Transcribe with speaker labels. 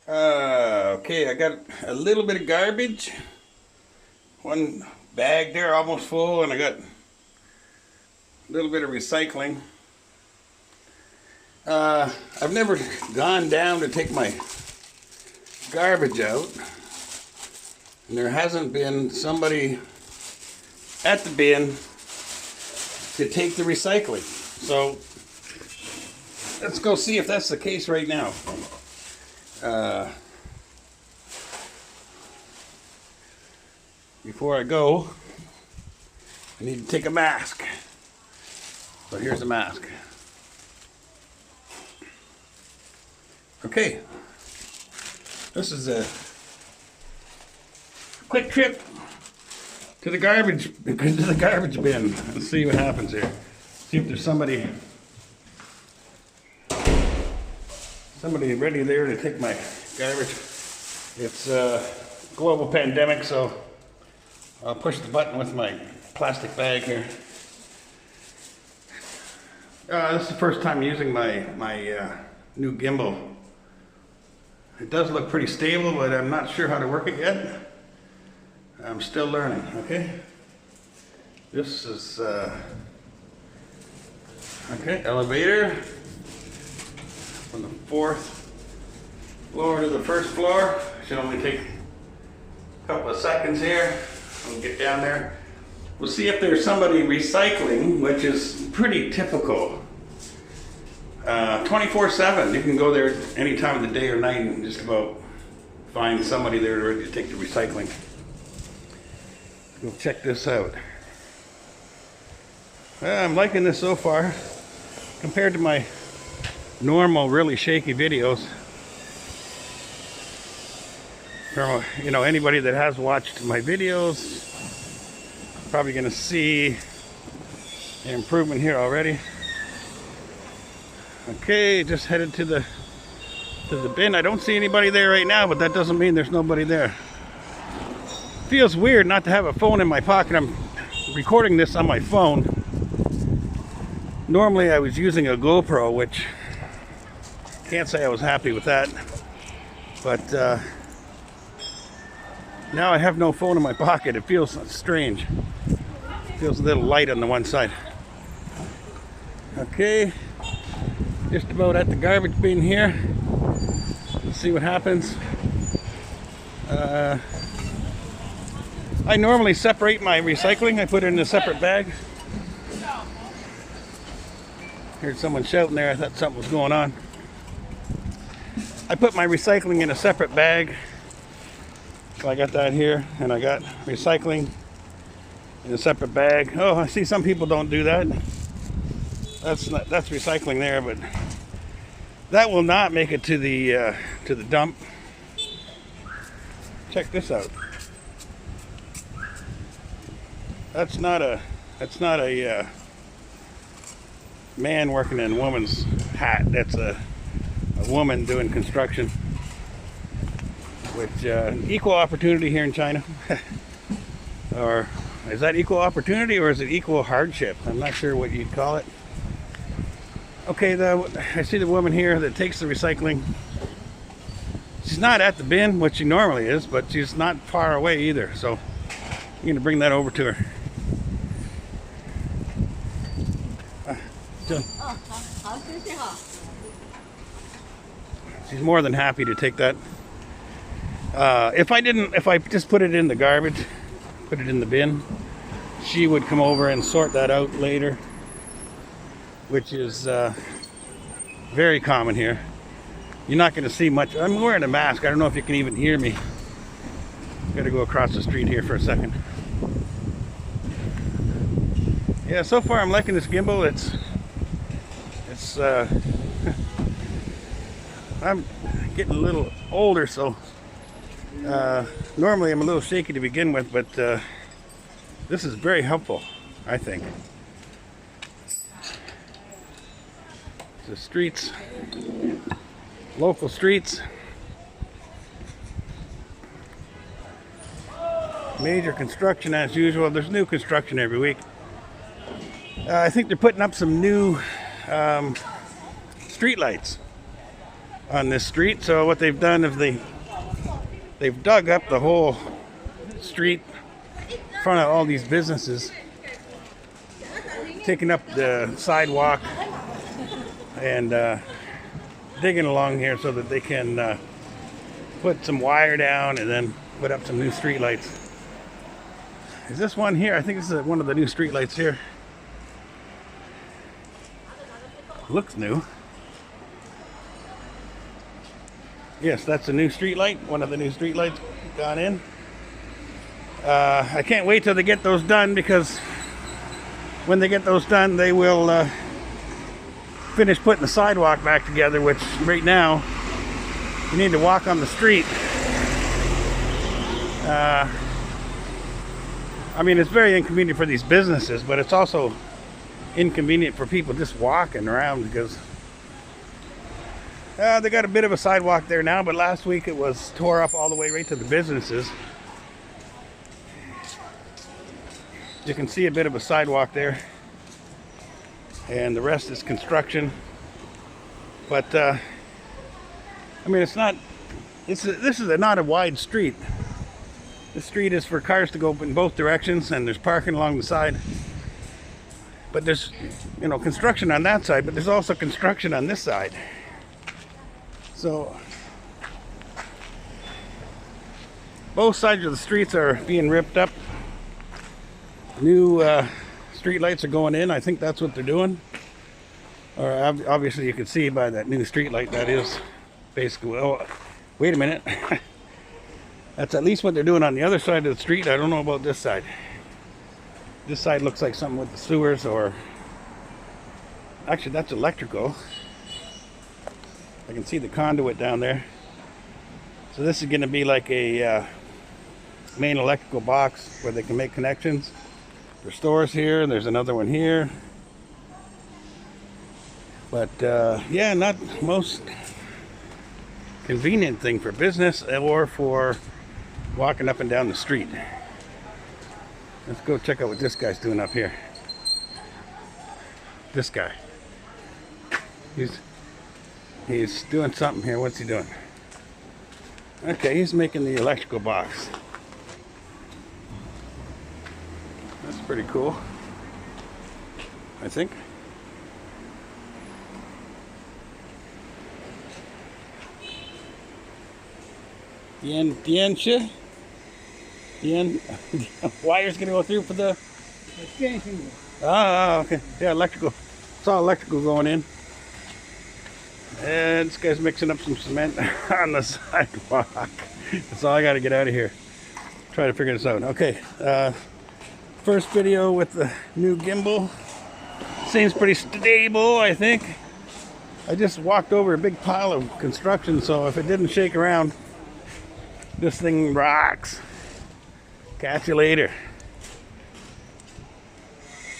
Speaker 1: Okay, I got a little bit of garbage. One bag there almost full, and I got a little bit of recycling. I've never gone down to take my garbage out, and there hasn't been somebody at the bin to take the recycling. So let's go see if that's the case right now. Before I go, I need to take a mask. So here's a mask. Okay, this is a quick trip to the garbage bin. Let's see what happens here. See if there's somebody ready there to take my garbage. It's a global pandemic, so I'll push the button with my plastic bag here. This is the first time using my new gimbal. It does look pretty stable, but I'm not sure how to work it yet. I'm still learning, okay? This is, okay, elevator from the 4th floor to the 1st floor. Should only take a couple of seconds here. We'll get down there. We'll see if there's somebody recycling, which is pretty typical. 24/7. You can go there any time of the day or night and just about find somebody there ready to take the recycling. We'll check this out. I'm liking this so far compared to my normal really shaky videos. From, you know, anybody that has watched my videos probably gonna see an improvement here already. Okay, just headed to the bin. I don't see anybody there right now, but that doesn't mean there's nobody there. Feels weird not to have a phone in my pocket. I'm recording this on my phone. Normally I was using a GoPro, which can't say I was happy with that, but now I have no phone in my pocket. It feels strange. It feels a little light on the one side. Okay, just about at the garbage bin here. Let's see what happens. I normally separate my recycling. I put it in a separate bag. Heard someone shouting there. I thought something was going on. I put my recycling in a separate bag. So I got that here, and I got recycling in a separate bag. Oh, I see some people don't do that. That's recycling there, but that will not make it to the dump. Check this out. That's not a man working in a woman's hat. That's a woman doing construction. Which equal opportunity here in China. Or is that equal opportunity, or is it equal hardship? I'm not sure what you'd call it. Okay, I see the woman here that takes the recycling. She's not at the bin, which she normally is, but she's not far away either. So I'm going to bring that over to her. She's more than happy to take that. If I just put it in the garbage, put it in the bin, she would come over and sort that out later, which is very common here. You're not going to see much. I'm wearing a mask. I don't know if you can even hear me. Got to go across the street here for a second. Yeah, so far I'm liking this gimbal. It's I'm getting a little older, so normally I'm a little shaky to begin with, but this is very helpful, I think. The streets, local streets, major construction as usual. There's new construction every week. I think they're putting up some new street lights. on this street. So what they've done is they've dug up the whole street in front of all these businesses, taking up the sidewalk and digging along here so that they can put some wire down and then put up some new street lights. Is this one here? I think this is one of the new street lights here. Looks new. Yes, that's a new street light. One of the new street lights gone in. I can't wait till they get those done, because when they get those done, they will finish putting the sidewalk back together, which right now you need to walk on the street. I mean, it's very inconvenient for these businesses, but it's also inconvenient for people just walking around, because they got a bit of a sidewalk there now, but last week it was tore up all the way right to the businesses. You can see a bit of a sidewalk there, and the rest is construction. But I mean, it's not. This is not a wide street. The street is for cars to go in both directions, and there's parking along the side. But there's, you know, construction on that side, but there's also construction on this side. So both sides of the streets are being ripped up. New street lights are going in. I think that's what they're doing. Or obviously you can see by that new street light that is basically. Oh, wait a minute. That's at least what they're doing on the other side of the street. I don't know about this side. This side looks like something with the sewers, or actually that's electrical. I can see the conduit down there. So this is going to be like a main electrical box where they can make connections. There's stores here, and there's another one here. But yeah, not most convenient thing for business or for walking up and down the street. Let's go check out what this guy's doing up here. This guy. He's doing something here. What's he doing? Okay, he's making the electrical box. That's pretty cool, I think. The wire's gonna go through for the. Ah, okay. Yeah, electrical. It's all electrical going in. And this guy's mixing up some cement on the sidewalk. That's all I got to get out of here. Try to figure this out. Okay. First video with the new gimbal. Seems pretty stable, I think. I just walked over a big pile of construction, so if it didn't shake around, this thing rocks. Catch you later.